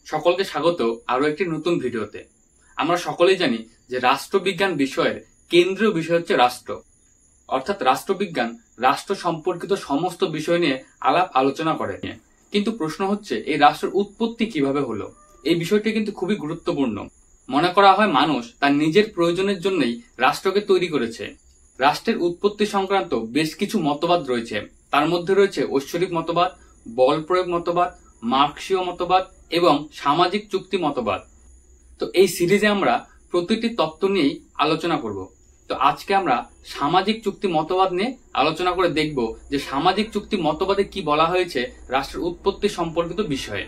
সকলকে স্বাগত আরো একটি নতুন ভিডিওতে। আমরা সকলেই জানি যে রাষ্ট্রবিজ্ঞান বিষয়ের কেন্দ্রীয় বিষয় হচ্ছে রাষ্ট্র, অর্থাৎ রাষ্ট্রবিজ্ঞান রাষ্ট্র সম্পর্কিত সমস্ত বিষয় নিয়ে আলাপ আলোচনা করে। কিন্তু প্রশ্ন হচ্ছে এই রাষ্ট্রের উৎপত্তি কিভাবে হলো। এই বিষয়টি কিন্তু খুবই গুরুত্বপূর্ণ। মনে করা হয় মানুষ তার নিজের প্রয়োজনের জন্যই রাষ্ট্রকে তৈরি করেছে। রাষ্ট্রের উৎপত্তি সংক্রান্ত বেশ কিছু মতবাদ রয়েছে। তার মধ্যে রয়েছে ঐশ্বরিক মতবাদ, বল প্রয়োগ মতবাদ, মার্কসীয় মতবাদ এবং সামাজিক চুক্তি মতবাদ। তো এই সিরিজে আমরা প্রতিটি তত্ত্ব নিয়েই আলোচনা করব। তো আজকে আমরা সামাজিক চুক্তি মতবাদ নিয়ে আলোচনা করে দেখব যে সামাজিক চুক্তি মতবাদে কি বলা হয়েছে রাষ্ট্রের উৎপত্তি সম্পর্কিত বিষয়ে।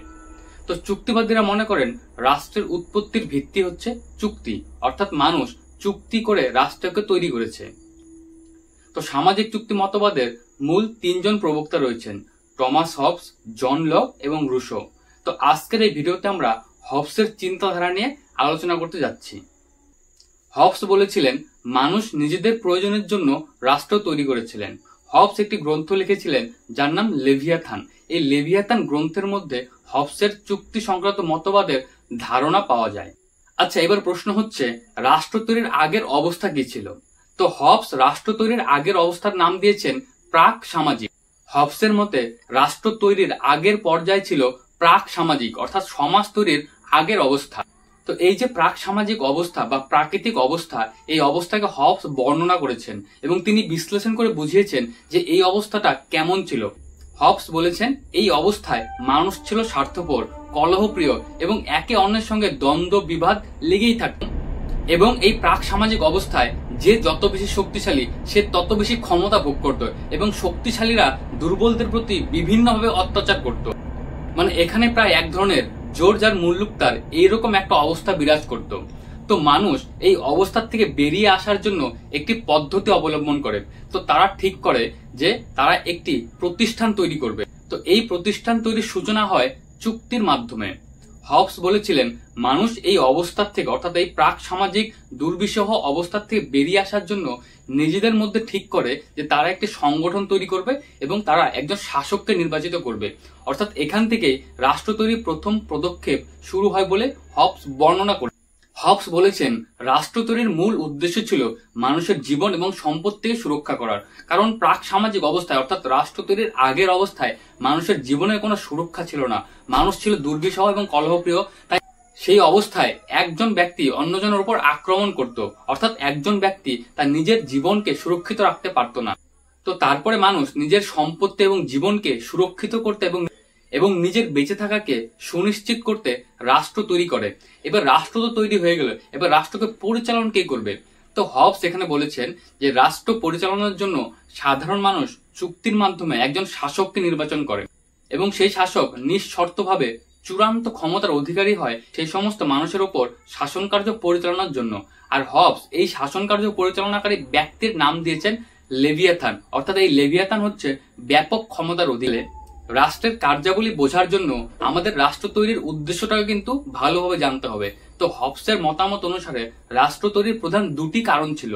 তো চুক্তিবাদীরা মনে করেন রাষ্ট্রের উৎপত্তির ভিত্তি হচ্ছে চুক্তি, অর্থাৎ মানুষ চুক্তি করে রাষ্ট্রকে তৈরি করেছে। তো সামাজিক চুক্তি মতবাদের মূল তিনজন প্রবক্তা রয়েছেন, টমাস হবস, জন লক এবং রুশো। তো আজকের এই ভিডিওতে আমরা হবসের চিন্তাধারা নিয়ে আলোচনা করতে যাচ্ছি। হবস বলেছিলেন মানুষ নিজেদের প্রয়োজনের জন্য রাষ্ট্র তৈরি করেছিলেন। হবস একটি গ্রন্থ লিখেছিলেন যার নাম লেভিয়াথান। এই লেভিয়াথান গ্রন্থের মধ্যে হবসের চুক্তি সংক্রান্ত মতবাদের ধারণা পাওয়া যায়। আচ্ছা, এবার প্রশ্ন হচ্ছে রাষ্ট্র তৈরির আগের অবস্থা কি ছিল। তো হবস রাষ্ট্র তৈরির আগের অবস্থার নাম দিয়েছেন প্রাক সামাজিক। হবসের মতে রাষ্ট্র তৈরির আগের পর্যায় ছিল প্রাক সামাজিক, অর্থাৎ সমাজ তৈরির আগের অবস্থা। তো এই যে প্রাক সামাজিক অবস্থা বা প্রাকৃতিক অবস্থা, এই অবস্থাকে হবস বর্ণনা করেছেন এবং তিনি বিশ্লেষণ করে বুঝিয়েছেন যে এই অবস্থাটা কেমন ছিল। হবস বলেছেন এই অবস্থায় মানুষ ছিল স্বার্থপর, কলহপ্রিয় এবং একে অন্যের সঙ্গে দ্বন্দ্ব বিবাদ লেগেই থাকত। এবং এই প্রাক সামাজিক অবস্থায় যে যত বেশি শক্তিশালী সে তত বেশি ক্ষমতা ভোগ করত এবং শক্তিশালীরা দুর্বলদের প্রতি বিভিন্নভাবে অত্যাচার করত। মানে এখানে প্রায় এক ধরনের জোর যার মুল্লুক তার এইরকম একটা অবস্থা বিরাজ করত। তো মানুষ এই অবস্থার থেকে বেরিয়ে আসার জন্য একটি পদ্ধতি অবলম্বন করে। তো তারা ঠিক করে যে তারা একটি প্রতিষ্ঠান তৈরি করবে। তো এই প্রতিষ্ঠান তৈরির সূচনা হয় চুক্তির মাধ্যমে। হবস বলেছিলেন মানুষ এই অবস্থার থেকে, অর্থাৎ এই প্রাক সামাজিক দুর্বিষহ অবস্থার থেকে বেরিয়ে আসার জন্য নিজেদের মধ্যে ঠিক করে যে তারা একটি সংগঠন তৈরি করবে এবং তারা একজন শাসককে নির্বাচিত করবে। অর্থাৎ এখান থেকেই রাষ্ট্র তৈরির প্রথম পদক্ষেপ শুরু হয় বলে হবস বর্ণনা করে। হবস বলেছেন রাষ্ট্র তৈরির মূল উদ্দেশ্য ছিল মানুষের জীবন এবং সম্পত্তিকে সুরক্ষা করার। কারণ প্রাক সামাজিক অবস্থায়, অর্থাৎ রাষ্ট্র তৈরির আগের অবস্থায় মানুষের জীবনের কোনো সুরক্ষা ছিল না। মানুষ ছিল দুর্বিষহ এবং কলহপ্রিয়। তাই সেই অবস্থায় একজন ব্যক্তি অন্যজনের উপর আক্রমণ করত, অর্থাৎ একজন ব্যক্তি তার নিজের জীবনকে সুরক্ষিত রাখতে পারত না। তো তারপরে মানুষ নিজের সম্পত্তি এবং জীবনকে সুরক্ষিত করতে এবং নিজের বেঁচে থাকাকে সুনিশ্চিত করতে রাষ্ট্র তৈরি করে। এবার রাষ্ট্র তো তৈরি হয়ে গেল, এবার রাষ্ট্রকে পরিচালনা কে করবে। তো হবস এখানে বলেছেন যে রাষ্ট্র পরিচালনার জন্য সাধারণ মানুষ চুক্তির মাধ্যমে একজন শাসককে নির্বাচন করে এবং সেই শাসক নিঃশর্তভাবে চূড়ান্ত ক্ষমতার অধিকারী হয় সেই সমস্ত মানুষের ওপর শাসন কার্য পরিচালনার জন্য। আর হবস এই শাসন কার্য পরিচালনাকারী ব্যক্তির নাম দিয়েছেন লেভিয়াথান, অর্থাৎ এই লেভিয়াথান হচ্ছে ব্যাপক ক্ষমতার অধীনে। রাষ্ট্রের কার্যাবলী বোঝার জন্য আমাদের রাষ্ট্র তৈরির উদ্দেশ্যটাকে কিন্তু ভালোভাবে জানতে হবে। তো হবসের মতামত অনুসারে রাষ্ট্র তৈরির প্রধান দুটি কারণ ছিল।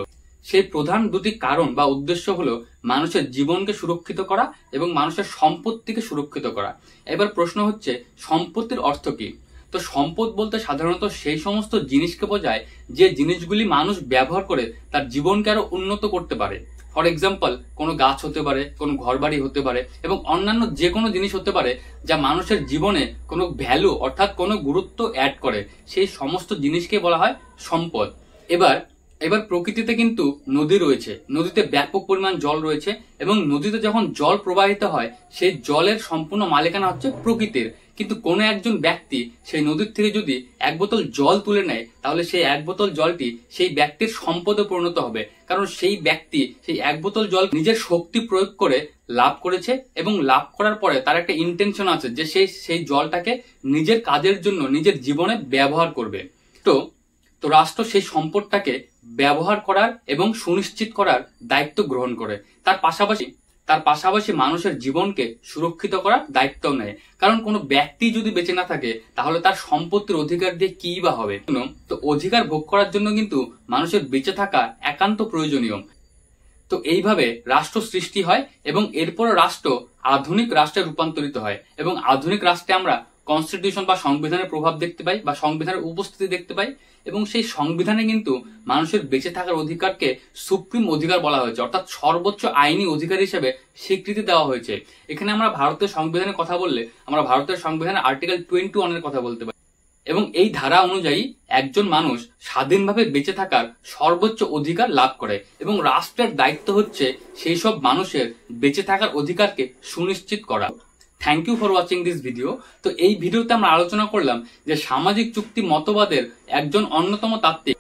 সেই প্রধান দুটি কারণ বা উদ্দেশ্য হলো মানুষের জীবনকে সুরক্ষিত করা এবং মানুষের সম্পত্তিকে সুরক্ষিত করা। এবার প্রশ্ন হচ্ছে সম্পত্তির অর্থ কি। তো সম্পদ বলতে সাধারণত সেই সমস্ত জিনিসকে বোঝায় যে জিনিসগুলি মানুষ ব্যবহার করে তার জীবনকে আরো উন্নত করতে পারে। ফর এক্সাম্পল, কোনো গাছ হতে পারে, কোনো ঘরবাড়ি হতে পারে এবং অন্যান্য যে কোনো জিনিস হতে পারে যা মানুষের জীবনে কোনো ভ্যালু, অর্থাৎ কোনো গুরুত্ব অ্যাড করে। সেই সমস্ত জিনিসকে বলা হয় সম্পদ। এবার প্রকৃতিতে কিন্তু নদী রয়েছে, নদীতে ব্যাপক পরিমাণ জল রয়েছে এবং নদীতে যখন জল প্রবাহিত হয় সেই জলের সম্পূর্ণ মালিকানা হচ্ছে প্রকৃতির। কিন্তু কোনো একজন ব্যক্তি সেই নদীর থেকে যদি এক বোতল জল তুলে নেয় তাহলে সেই এক বোতল জলটি সেই ব্যক্তির সম্পদে পরিণত হবে, কারণ সেই ব্যক্তি সেই এক বোতল জল নিজের শক্তি প্রয়োগ করে লাভ করেছে এবং লাভ করার পরে তার একটা ইন্টেনশন আছে যে সেই জলটাকে নিজের কাজের জন্য নিজের জীবনে ব্যবহার করবে। তো রাষ্ট্র সেই সম্পদটাকে ব্যবহার করার এবং সুনিশ্চিত করার দায়িত্ব গ্রহণ করে। তার পাশাপাশি মানুষের জীবনকে সুরক্ষিত করার দায়িত্ব নেয়। কারণ কোনো ব্যক্তি যদি বেঁচে না থাকে তাহলে তার সম্পত্তির অধিকার দিয়ে কি বা হবে। তো অধিকার ভোগ করার জন্য কিন্তু মানুষের বেঁচে থাকা একান্ত প্রয়োজনীয়। তো এইভাবে রাষ্ট্র সৃষ্টি হয় এবং এরপর রাষ্ট্র আধুনিক রাষ্ট্রে রূপান্তরিত হয় এবং আধুনিক রাষ্ট্রে আমরা কনস্টিটিউশন বা সংবিধানের প্রভাব দেখতে পাই বা সংবিধানের উপস্থিতি দেখতে পাই, এবং সেই সংবিধানে কিন্তু মানুষের বেঁচে থাকার অধিকারকে সুপ্রিম অধিকার বলা হয়েছে, অর্থাৎ সর্বোচ্চ আইনি অধিকার হিসেবে স্বীকৃতি দেওয়া হয়েছে। এখানে আমরা ভারতের সংবিধানের কথা বললে আমরা ভারতের সংবিধানের আর্টিকেল 21 এর কথা বলতে পারি, এবং এই ধারা অনুযায়ী একজন মানুষ স্বাধীনভাবে বেঁচে থাকার সর্বোচ্চ অধিকার লাভ করে, এবং রাষ্ট্রের দায়িত্ব হচ্ছে সেই সব মানুষের বেঁচে থাকার অধিকারকে সুনিশ্চিত করা। Thank you for watching this video. তো এই ভিডিওতে আমরা আলোচনা করলাম যে সামাজিক চুক্তি মতবাদের একজন অন্যতম তাত্ত্বিক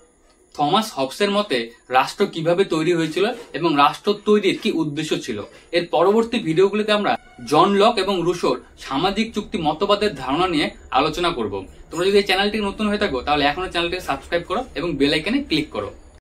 থমাস হবসের মতে রাষ্ট্র কিভাবে তৈরি হয়েছিল এবং রাষ্ট্র তৈরির কি উদ্দেশ্য ছিল। এর পরবর্তী ভিডিওগুলিতে আমরা জন লক এবং রুশোর সামাজিক চুক্তি মতবাদের ধারণা নিয়ে আলোচনা করব। তোমরা যদি এই চ্যানেলটি নতুন হয়ে থাকো তাহলে এখনো চ্যানেলটিকে সাবস্ক্রাইব করো এবং বেল আইকনে ক্লিক করো।